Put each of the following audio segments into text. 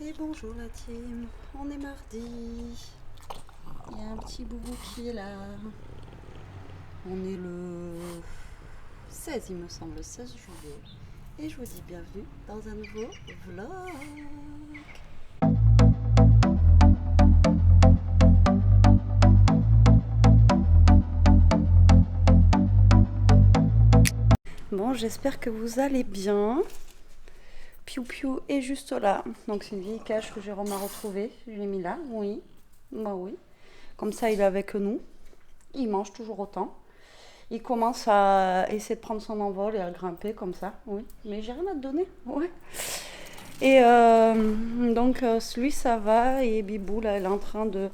Et bonjour la team, on est mardi. Il y a un petit boubou qui est là. On est le 16 il me semble, le 16 juillet. Et je vous dis bienvenue dans un nouveau vlog. Bon, j'espère que vous allez bien. Piou Piou est juste là. Donc c'est une vieille cage que Jérôme a retrouvée. Je l'ai mis là, oui. Bah oui. Comme ça, il est avec nous. Il mange toujours autant. Il commence à essayer de prendre son envol et à grimper comme ça, oui. Mais j'ai rien à te donner, ouais. Et donc, lui, ça va. Et Bibou, là, elle est en train de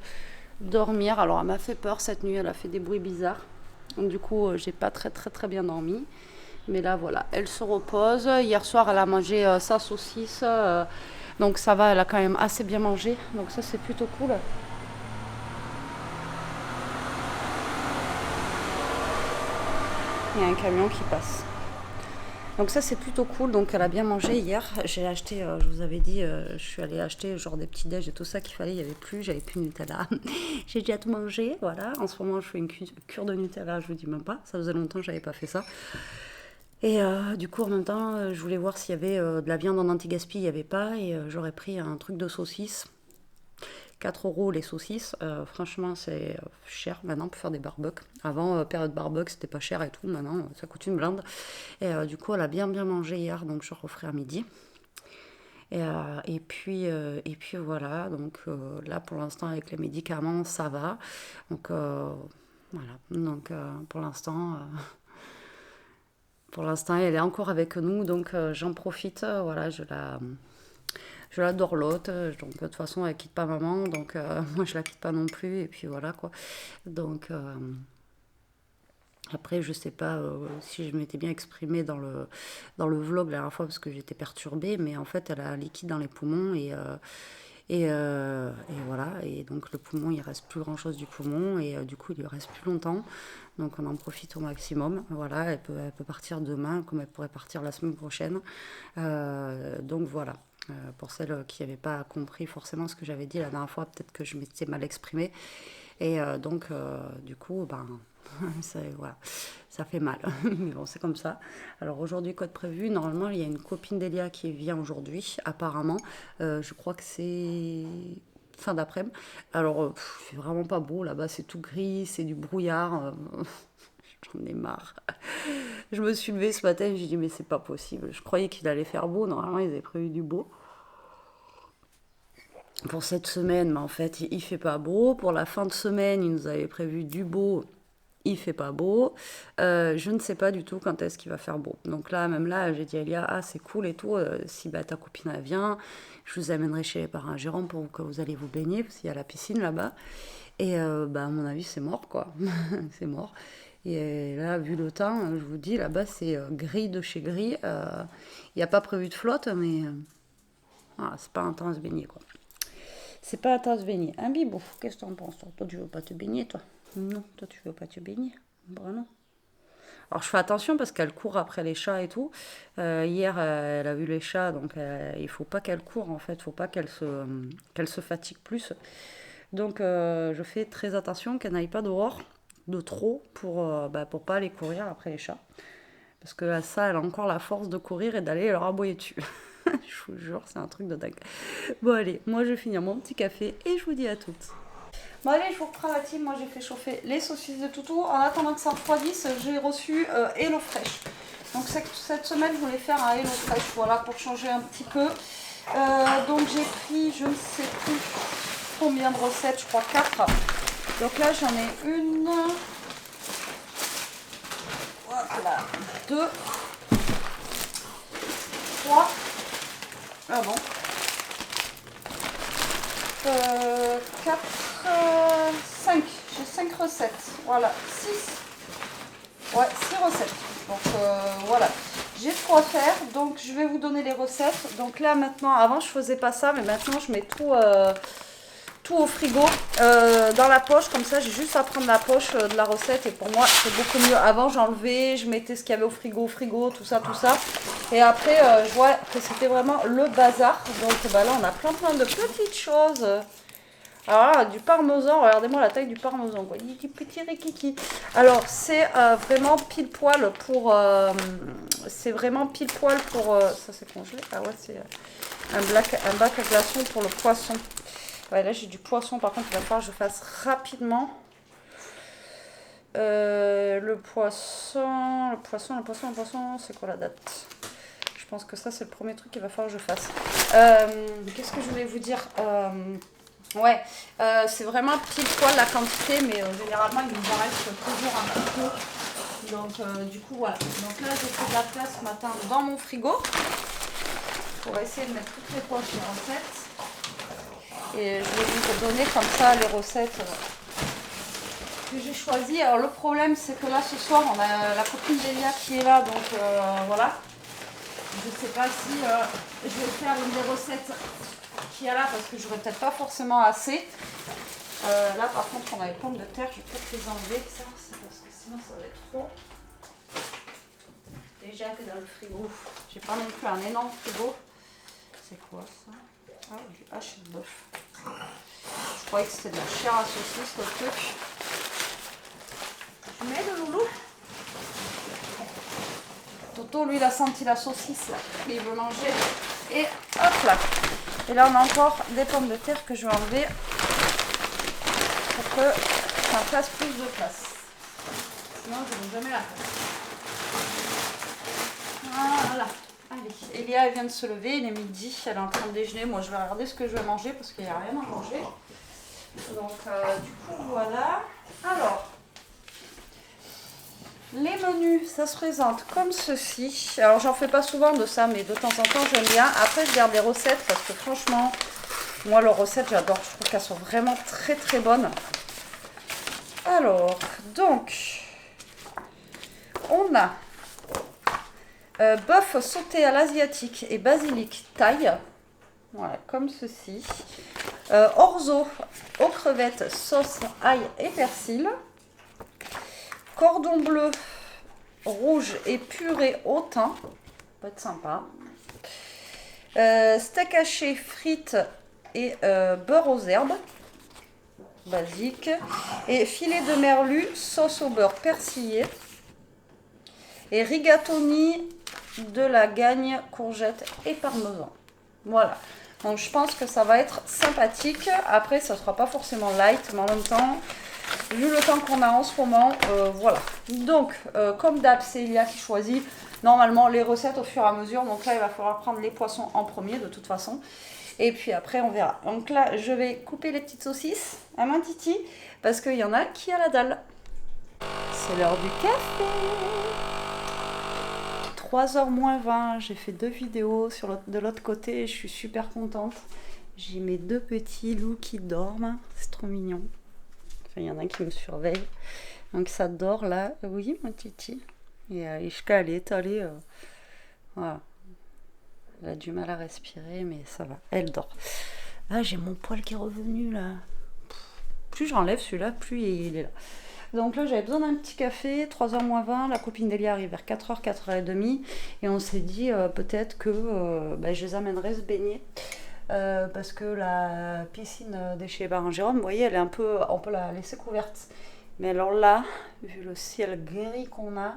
dormir. Alors, elle m'a fait peur cette nuit. Elle a fait des bruits bizarres. Donc, du coup, j'ai pas très bien dormi. Mais là, voilà, elle se repose. Hier soir, elle a mangé sa saucisse. Donc, ça va, elle a quand même assez bien mangé. Donc, ça, c'est plutôt cool. Il y a un camion qui passe. Donc ça c'est plutôt cool, donc elle a bien mangé hier. J'ai acheté, je vous avais dit, je suis allée acheter genre des petits déj et tout ça qu'il fallait, il n'y avait plus, j'avais plus de Nutella. J'ai déjà tout mangé, voilà. En ce moment je fais une cure de Nutella, je vous dis même pas, ça faisait longtemps que j'avais pas fait ça. Et du coup en même temps, je voulais voir s'il y avait de la viande en anti-gaspi, il n'y avait pas, et j'aurais pris un truc de saucisse. 4 € les saucisses, franchement c'est cher maintenant pour faire des barbecues. Avant, période barbecue, c'était pas cher et tout, maintenant ça coûte une blinde. Et du coup, elle a bien mangé hier, donc je referai à midi. Et puis voilà, donc là pour l'instant avec les médicaments ça va. Donc voilà, donc pour l'instant elle est encore avec nous, donc j'en profite, voilà, je la dorlote, donc de toute façon elle quitte pas maman, donc moi je la quitte pas non plus, et puis voilà quoi. Donc après je sais pas si je m'étais bien exprimée dans le vlog la dernière fois parce que j'étais perturbée, mais en fait elle a un liquide dans les poumons et voilà, et donc le poumon il reste plus grand chose du poumon, et du coup il lui reste plus longtemps, donc on en profite au maximum. Voilà, elle peut partir demain comme elle pourrait partir la semaine prochaine, donc voilà. Pour celles qui n'avaient pas compris forcément ce que j'avais dit la dernière fois, peut-être que je m'étais mal exprimée. Et donc, du coup, voilà, ça fait mal. Mais bon, c'est comme ça. Alors aujourd'hui, code prévu, normalement, il y a une copine d'Elia qui vient aujourd'hui, apparemment. Je crois que c'est fin d'après-midi. Alors, c'est vraiment pas beau, là-bas, c'est tout gris, c'est du brouillard. J'en ai marre. Je me suis levée ce matin, j'ai dit, mais c'est pas possible. Je croyais qu'il allait faire beau. Normalement, ils avaient prévu du beau pour cette semaine, mais en fait, il fait pas beau. Pour la fin de semaine, ils nous avaient prévu du beau. Il fait pas beau. Je ne sais pas du tout quand est-ce qu'il va faire beau. Donc là, même là, j'ai dit à Elia, ah c'est cool et tout. Si ta copine elle vient, je vous amènerai chez les parents à Jérôme pour que vous allez vous baigner, parce qu'il y a la piscine là-bas. Et à mon avis, c'est mort quoi. C'est mort. Et là, vu le temps, je vous dis, là-bas, c'est gris de chez gris. Il n'y a pas prévu de flotte, mais c'est pas un temps à se baigner quoi. C'est pas à toi de se baigner. Un bibou, qu'est-ce que t'en penses, toi? Toi, tu veux pas te baigner, toi? Non, toi, tu veux pas te baigner. Bon, non. Alors, je fais attention parce qu'elle court après les chats et tout. Hier, elle a vu les chats, donc il faut pas qu'elle court, en fait. Faut pas qu'elle se fatigue plus. Donc, je fais très attention qu'elle n'aille pas dehors de trop pour pas aller courir après les chats. Parce que ça, elle a encore la force de courir et d'aller leur aboyer dessus. Je vous jure, c'est un truc de dingue. Bon, allez, moi je vais finir mon petit café et je vous dis à toutes. Bon, allez, je vous reprends la team. Moi j'ai fait chauffer les saucisses de toutou. En attendant que ça refroidisse, j'ai reçu Hello Fresh. Donc cette semaine, je voulais faire un Hello Fresh, voilà, pour changer un petit peu. Donc j'ai pris, je ne sais plus combien de recettes, je crois 4. Donc là, j'en ai une. Voilà, 2, 3. Ah bon. 4, 5. J'ai 5 recettes. Voilà. 6. Ouais, 6 recettes. Donc voilà. J'ai de quoi faire. Donc je vais vous donner les recettes. Donc là maintenant, avant je faisais pas ça, mais maintenant je mets tout au frigo dans la poche. Comme ça, j'ai juste à prendre la poche de la recette. Et pour moi, c'est beaucoup mieux. Avant, j'enlevais, je mettais ce qu'il y avait au frigo, tout ça, tout ça. Et après, je vois que c'était vraiment le bazar. Donc bah, là, on a plein de petites choses. Alors là, du parmesan, regardez-moi la taille du parmesan, quoi. Il est petit rikiki. Alors, c'est vraiment pile poil pour... c'est vraiment pile poil pour... ça, c'est congelé. Ah ouais, c'est un bac à glaçons pour le poisson. Ouais, là, j'ai du poisson. Par contre, il va falloir que je fasse rapidement. Le poisson, c'est quoi la date? Je pense que ça, c'est le premier truc qu'il va falloir que je fasse. Qu'est-ce que je voulais vous dire? Ouais, c'est vraiment pile poil la quantité, mais généralement, il nous en reste toujours un petit peu. Donc, du coup, voilà. Donc là, j'ai fait de la place ce matin dans mon frigo pour essayer de mettre toutes les poches de recettes. Et je vais vous donner comme ça les recettes que j'ai choisies. Alors, le problème, c'est que là, ce soir, on a la copine d'Elia qui est là, donc voilà. Je ne sais pas si je vais faire une des recettes qu'il y a là parce que j'aurais peut-être pas forcément assez. Là par contre on a les pommes de terre, je vais peut-être les enlever ça, c'est parce que sinon ça va être trop. Déjà que dans le frigo, j'ai pas non plus un énorme frigo. C'est quoi ça? Ah, du haché de bœuf. Je croyais que c'était de la chair à saucisse le truc. Je mets le loulou. Toto lui il a senti la saucisse là, il veut manger. Et hop là. Et là on a encore des pommes de terre que je vais enlever pour que ça fasse plus de place. Sinon je n'ai jamais la place. Voilà. Allez. Elia elle vient de se lever, il est midi, elle est en train de déjeuner. Moi je vais regarder ce que je vais manger parce qu'il n'y a rien à manger. Donc du coup voilà. Alors. Les menus, ça se présente comme ceci. Alors, j'en fais pas souvent de ça, mais de temps en temps, j'aime bien. Après, je garde les recettes parce que franchement, moi, leurs recettes, j'adore. Je trouve qu'elles sont vraiment très, très bonnes. Alors, donc, on a bœuf sauté à l'asiatique et basilic thaï. Voilà, comme ceci. Orzo aux crevettes, sauce ail et persil. Cordon bleu rouge et purée au thym. Ça peut être sympa. Steak haché, frites et beurre aux herbes. Basique. Et filet de merlu, sauce au beurre persillé. Et rigatoni de la gagne, courgette et parmesan. Voilà. Donc je pense que ça va être sympathique. Après, ça ne sera pas forcément light, mais en même temps... Vu le temps qu'on a en ce moment, voilà. Donc, comme d'hab, c'est Elia qui choisit normalement les recettes au fur et à mesure. Donc là, il va falloir prendre les poissons en premier de toute façon. Et puis après, on verra. Donc là, je vais couper les petites saucisses à main titi parce qu'il y en a qui a la dalle. C'est l'heure du café. 3h moins 20. J'ai fait 2 vidéos de l'autre côté et je suis super contente. J'ai mes 2 petits loups qui dorment. C'est trop mignon. Il y en a un qui me surveille. Donc ça dort là. Oui, mon titi. Et Ishka, elle est étalée. Voilà. Elle a du mal à respirer, mais ça va. Elle dort. Ah, j'ai mon poil qui est revenu là. Plus j'enlève celui-là, plus il est là. Donc là, j'avais besoin d'un petit café. 3h moins 20. La copine d'Elia arrive vers 4h, 4h30. Et on s'est dit peut-être que je les amènerais se baigner. Parce que la piscine de chez Baron Jérôme, vous voyez, elle est un peu, on peut la laisser couverte. Mais alors là, vu le ciel gris qu'on a,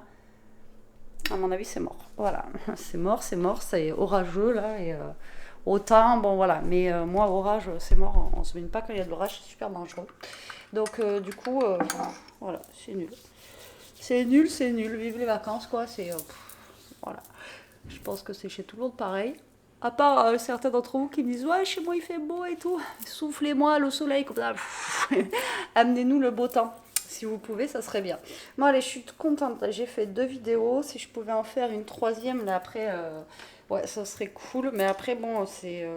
à mon avis, c'est mort. Voilà, c'est mort, c'est orageux là. Et autant, bon voilà. Mais moi, orage, c'est mort. On se baigne pas quand il y a de l'orage, c'est super dangereux. Donc, du coup, voilà, c'est nul. C'est nul. Vive les vacances, quoi. C'est. Voilà. Je pense que c'est chez tout le monde pareil. À part certains d'entre vous qui me disent ouais, chez moi il fait beau et tout, soufflez-moi le soleil comme ça, amenez-nous le beau temps. Si vous pouvez, ça serait bien. Moi, allez, je suis contente. J'ai fait 2 vidéos. Si je pouvais en faire une 3e, là après, ouais, ça serait cool. Mais après, bon, c'est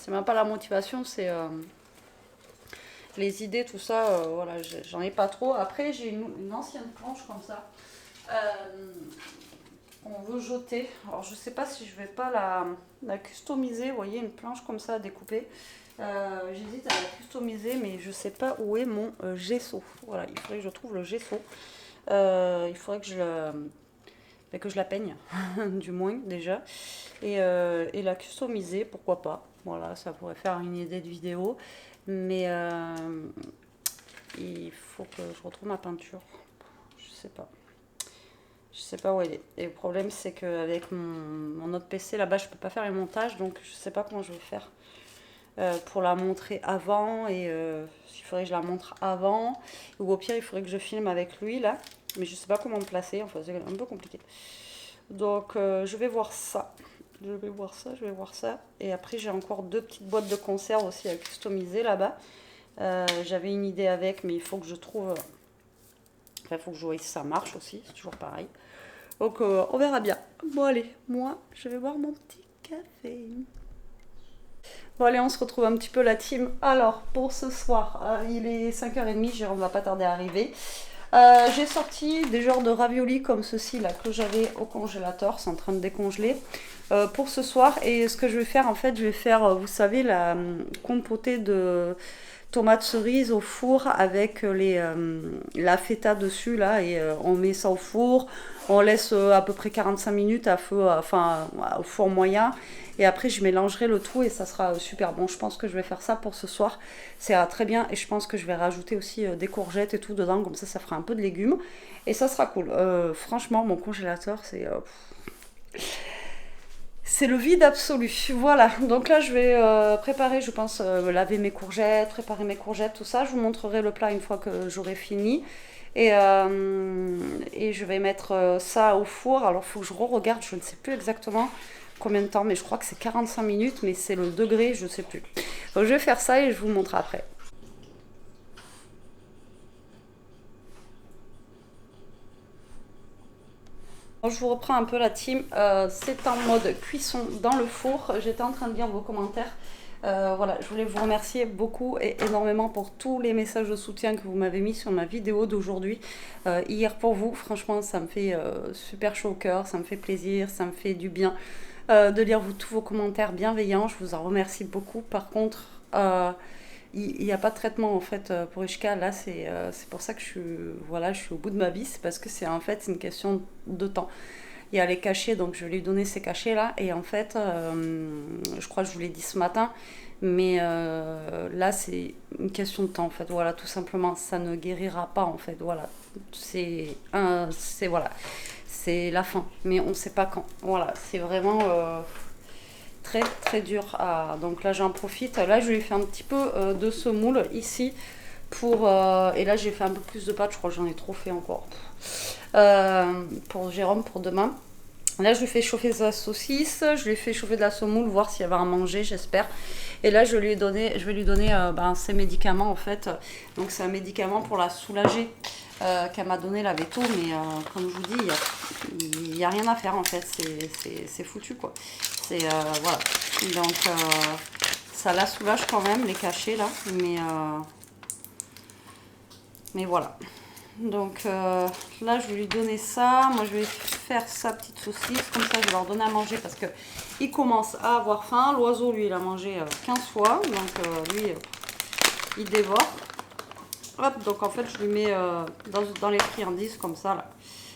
même pas la motivation, c'est les idées, tout ça. Voilà, j'en ai pas trop. Après, j'ai une ancienne planche comme ça. On veut jeter. Alors je sais pas si je vais pas la customiser. Vous voyez, une planche comme ça à découper. J'hésite à la customiser, mais je sais pas où est mon gesso. Voilà, il faudrait que je trouve le gesso. Il faudrait que que je la peigne, du moins déjà. Et la customiser, pourquoi pas. Voilà, ça pourrait faire une idée de vidéo. Mais il faut que je retrouve ma peinture. Je sais pas. Je sais pas où elle est. Et le problème, c'est qu'avec mon autre PC, là-bas, je peux pas faire les montages. Donc, je sais pas comment je vais faire pour la montrer avant. Et il faudrait que je la montre avant. Ou au pire, il faudrait que je filme avec lui, là. Mais je sais pas comment me placer. Enfin, c'est un peu compliqué. Donc, je vais voir ça. Je vais voir ça. Et après, j'ai encore 2 petites boîtes de conserve aussi à customiser là-bas. J'avais une idée avec, mais il faut que je trouve... Enfin, il faut que je vois si ça marche aussi. C'est toujours pareil. Donc, on verra bien. Bon, allez, moi, je vais boire mon petit café. Bon, allez, on se retrouve un petit peu la team. Alors, pour ce soir, il est 5h30, Jérôme va pas tarder à arriver. J'ai sorti des genres de raviolis comme ceci là que j'avais au congélateur, c'est en train de décongeler pour ce soir. Et ce que je vais faire en fait, je vais faire, vous savez, la compotée de tomates cerises au four avec la feta dessus là et on met ça au four, on laisse à peu près 45 minutes à feu, enfin au four moyen. Et après, je mélangerai le tout et ça sera super bon. Je pense que je vais faire ça pour ce soir. C'est très bien. Et je pense que je vais rajouter aussi des courgettes et tout dedans. Comme ça fera un peu de légumes. Et ça sera cool. Franchement, mon congélateur, c'est le vide absolu. Voilà. Donc là, je vais préparer, je pense, laver mes courgettes, préparer mes courgettes, tout ça. Je vous montrerai le plat une fois que j'aurai fini. Et je vais mettre ça au four. Alors, il faut que je re-regarde. Je ne sais plus exactement combien de temps, mais je crois que c'est 45 minutes, mais c'est le degré, je sais plus. Donc je vais faire ça et je vous montre après. Je vous reprends un peu la team, c'est en mode cuisson dans le four. J'étais en train de lire vos commentaires. Voilà, je voulais vous remercier beaucoup et énormément pour tous les messages de soutien que vous m'avez mis sur ma vidéo d'aujourd'hui. Hier pour vous, franchement, ça me fait super chaud au cœur, ça me fait plaisir, ça me fait du bien de lire tous vos commentaires bienveillants. Je vous en remercie beaucoup. Par contre, il n'y a pas de traitement en fait pour Ishka. Là, c'est pour ça que je suis au bout de ma vie. C'est parce que c'est en fait une question de temps. Il y a les cachets, donc je vais lui donner ces cachets là. Et en fait, je crois que je vous l'ai dit ce matin, mais là c'est une question de temps en fait. Voilà, tout simplement, ça ne guérira pas en fait. Voilà, voilà, c'est la fin, mais on ne sait pas quand. Voilà, c'est vraiment très très dur. Donc là, j'en profite. Là, je lui ai fait un petit peu de semoule ici et là, j'ai fait un peu plus de pâtes. Je crois que j'en ai trop fait encore. Pour Jérôme pour demain. Là, je lui fais chauffer sa saucisse, je lui ai fait chauffer de la semoule, voir s'il y avait à manger, j'espère. Et là, je vais lui donner ses médicaments en fait. Donc, c'est un médicament pour la soulager qu'elle m'a donné la veto, mais comme je vous dis, il n'y a rien à faire en fait. C'est foutu quoi. Voilà. Donc, ça la soulage quand même, les cachets là, mais voilà. Donc là, je vais lui donner ça. Moi, je vais faire sa petite saucisse. Comme ça, je vais leur donner à manger parce qu'il commence à avoir faim. L'oiseau, lui, il a mangé 15 fois. Donc, lui, il dévore. Hop, donc en fait, je lui mets dans les friandises comme ça. Là.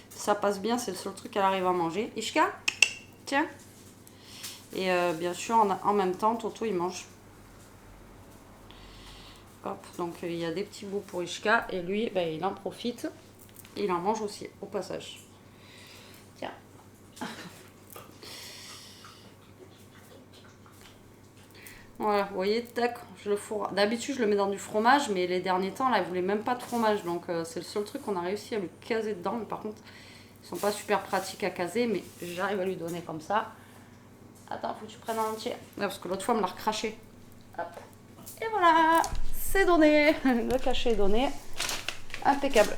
Ça passe bien, c'est le seul truc qu'elle arrive à manger. Ishka, tiens. Et bien sûr, en même temps, Toto, il mange. Hop, donc il y a des petits bouts pour Ishka et lui, il en profite. Il en mange aussi, au passage. Tiens. Voilà, vous voyez, tac, je le fourre. D'habitude, je le mets dans du fromage, mais les derniers temps, là, il voulait même pas de fromage. Donc, c'est le seul truc qu'on a réussi à lui caser dedans. Mais par contre, ils sont pas super pratiques à caser, mais j'arrive à lui donner comme ça. Attends, faut que tu prennes un entier. Ouais, parce que l'autre fois, on me l'a recraché. Hop. Et voilà, c'est donné. Le cachet est donné. Impeccable.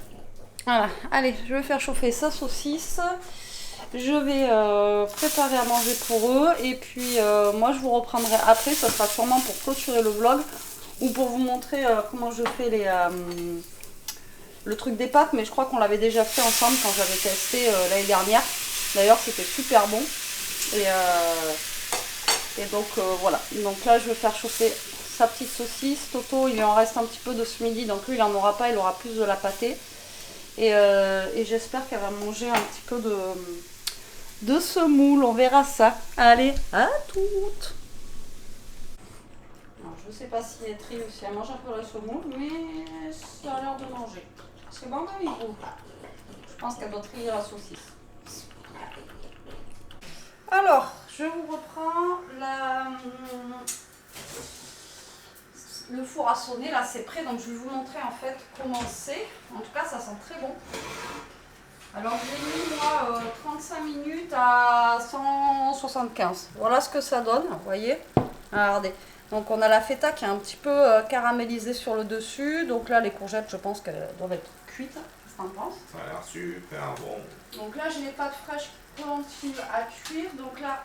Voilà, allez, je vais faire chauffer sa saucisse. Je vais préparer à manger pour eux. Et puis, moi, je vous reprendrai après. Ça sera sûrement pour clôturer le vlog. Ou pour vous montrer comment je fais le truc des pâtes. Mais je crois qu'on l'avait déjà fait ensemble quand j'avais testé l'année dernière. D'ailleurs, c'était super bon. Et donc, voilà. Donc là, je vais faire chauffer sa petite saucisse. Toto, il lui en reste un petit peu de ce midi. Donc lui, il n'en aura pas. Il aura plus de la pâtée. Et j'espère qu'elle va manger un petit peu de ce moule. On verra ça. Allez, à toutes. Alors, je ne sais pas si Etri aussi elle mange un peu la semoule, mais ça a l'air de manger. C'est bon, mais je pense qu'elle doit trier la saucisse. Alors, je vous reprends le four à sonner. Là, c'est prêt, donc je vais vous montrer en fait comment c'est. En tout cas, ça sent très bon. Alors, j'ai mis moi 35 minutes à 175. Voilà ce que ça donne, vous voyez. Regardez. Donc, on a la feta qui est un petit peu caramélisée sur le dessus. Donc là, les courgettes, je pense qu'elles doivent être cuites. Qu'est-ce que t'en penses? Ça a l'air super bon. Donc là, j'ai les pâtes fraîches qui continuent à cuire. Donc là,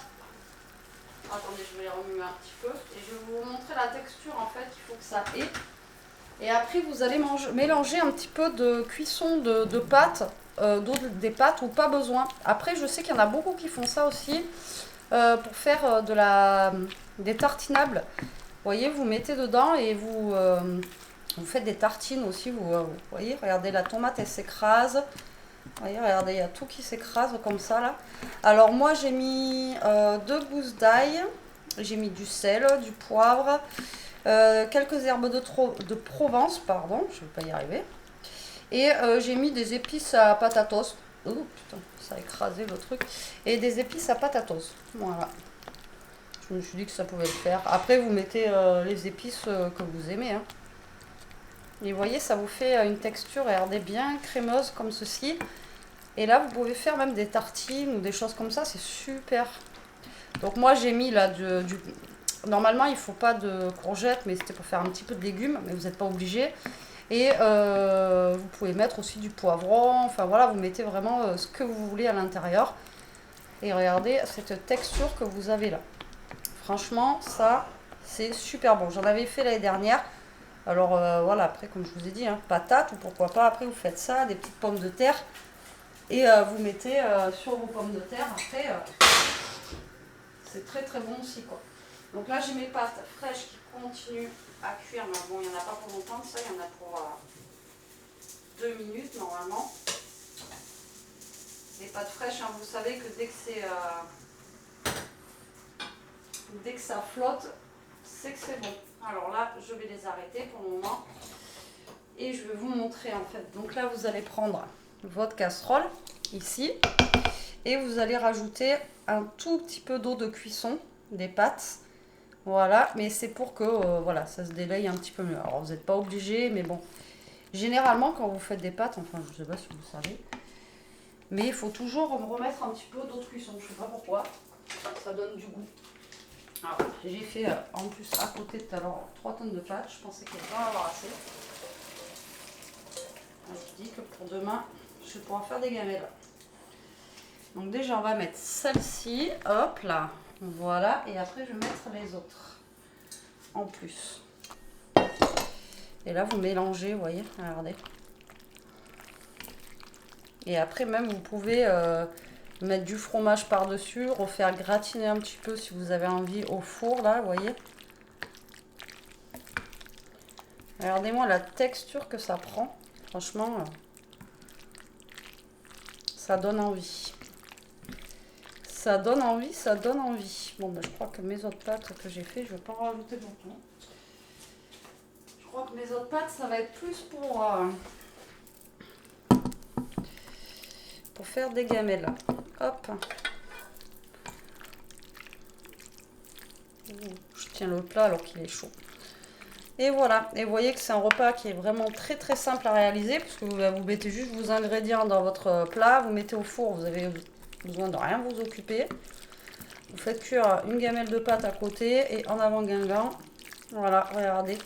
attendez, je vais les remuer un petit peu. Et je vais vous montrer la texture en fait qu'il faut que ça ait. Et après, vous allez mélanger un petit peu de cuisson de pâtes, des pâtes ou pas besoin. Après, je sais qu'il y en a beaucoup qui font ça aussi pour faire des tartinables. Vous voyez, vous mettez dedans et vous faites des tartines aussi. Vous voyez, regardez, la tomate, elle s'écrase. Vous voyez, regardez, il y a tout qui s'écrase comme ça là. Alors moi, j'ai mis 2 gousses d'ail. J'ai mis du sel, du poivre. Quelques herbes de Provence, pardon, je ne vais pas y arriver. Et j'ai mis des épices à patatos. Oh putain, ça a écrasé le truc. Et des épices à patatos. Voilà. Je me suis dit que ça pouvait le faire. Après, vous mettez les épices que vous aimez. Hein. Et vous voyez, ça vous fait une texture, regardez, bien crémeuse comme ceci. Et là, vous pouvez faire même des tartines ou des choses comme ça. C'est super. Donc moi, j'ai mis là Normalement, il ne faut pas de courgettes, mais c'était pour faire un petit peu de légumes, mais vous n'êtes pas obligé. Et vous pouvez mettre aussi du poivron, enfin voilà, vous mettez vraiment ce que vous voulez à l'intérieur. Et regardez cette texture que vous avez là. Franchement, ça, c'est super bon. J'en avais fait l'année dernière. Alors voilà, après, comme je vous ai dit, hein, patates ou pourquoi pas, après vous faites ça, des petites pommes de terre. Et vous mettez sur vos pommes de terre, après, c'est très très bon aussi quoi. Donc là, j'ai mes pâtes fraîches qui continuent à cuire. Mais bon, il n'y en a pas pour longtemps, ça, il y en a pour 2 minutes normalement. Les pâtes fraîches, hein, vous savez que dès que ça flotte, c'est que c'est bon. Alors là, je vais les arrêter pour le moment. Et je vais vous montrer en fait. Donc là, vous allez prendre votre casserole, ici. Et vous allez rajouter un tout petit peu d'eau de cuisson, des pâtes. Voilà, mais c'est pour que voilà, ça se délaye un petit peu mieux. Alors, vous n'êtes pas obligé, mais bon. Généralement, quand vous faites des pâtes, enfin, je ne sais pas si vous savez, mais il faut toujours remettre un petit peu d'eau de cuisson. Je ne sais pas pourquoi. Ça donne du goût. Alors, j'ai fait en plus à côté tout à l'heure 3 tonnes de pâtes. Je pensais qu'il allait pas en avoir assez. Je dis que pour demain, je vais pouvoir faire des gamelles. Donc déjà, on va mettre celle-ci. Hop là. Voilà, et après je vais mettre les autres en plus. Et là vous mélangez, vous voyez, regardez. Et après même vous pouvez mettre du fromage par-dessus, refaire gratiner un petit peu si vous avez envie au four là, vous voyez. Regardez-moi la texture que ça prend, franchement, ça donne envie. Ça donne envie, ça donne envie. Bon, ben, je crois que mes autres pâtes que j'ai fait, je ne vais pas en rajouter beaucoup. Je crois que mes autres pâtes, ça va être plus pour faire des gamelles. Hop. Je tiens le plat alors qu'il est chaud. Et voilà. Et vous voyez que c'est un repas qui est vraiment très très simple à réaliser, parce que vous mettez juste vos ingrédients dans votre plat, vous mettez au four, vous avez besoin de rien vous occuper. Vous faites cuire une gamelle de pâte à côté et en avant Guingamp. Voilà, regardez.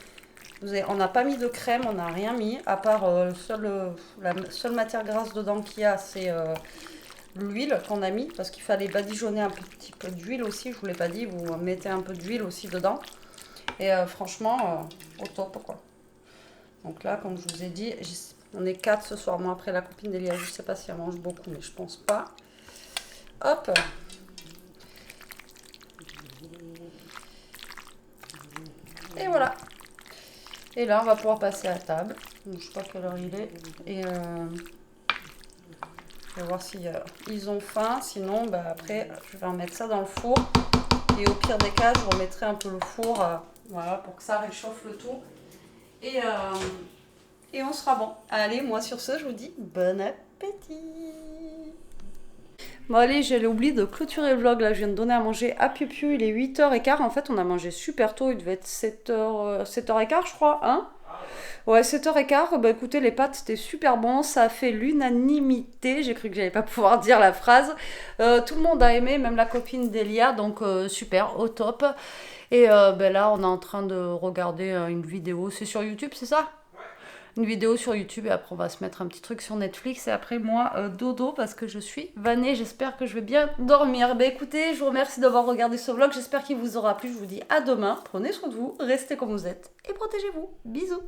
On n'a pas mis de crème, on n'a rien mis, à part la seule matière grasse dedans qu'il y a, c'est l'huile qu'on a mis, parce qu'il fallait badigeonner un petit peu d'huile aussi, je ne vous l'ai pas dit, vous mettez un peu d'huile aussi dedans. Et franchement, au top quoi. Donc là, comme je vous ai dit, on est 4 ce soir. Moi, après la copine d'Elia, je ne sais pas si elle mange beaucoup, mais je pense pas. Hop. Et voilà. Et là, on va pouvoir passer à table. Donc, je sais pas quelle heure il est. Et Je vais voir si ils ont faim. Sinon, bah, après, je vais remettre ça dans le four. Et au pire des cas, je remettrai un peu le four voilà, pour que ça réchauffe le tout. Et on sera bon. Allez, moi sur ce, je vous dis bon appétit. Bon allez, j'allais oublier de clôturer le vlog. Là, je viens de donner à manger à Piu Piu. Il est 8h15. En fait, on a mangé super tôt. Il devait être 7h15, je crois. Hein? Ouais, 7h15. Bah écoutez, les pâtes, c'était super bon. Ça a fait l'unanimité. J'ai cru que j'allais pas pouvoir dire la phrase. Tout le monde a aimé, même la copine d'Elia. Donc super, au top. Et ben là, on est en train de regarder une vidéo. C'est sur YouTube, c'est ça? Une vidéo sur YouTube et après on va se mettre un petit truc sur Netflix et après moi dodo parce que je suis vannée, j'espère que je vais bien dormir. Bah écoutez, je vous remercie d'avoir regardé ce vlog, j'espère qu'il vous aura plu, je vous dis à demain, prenez soin de vous, restez comme vous êtes et protégez-vous, bisous.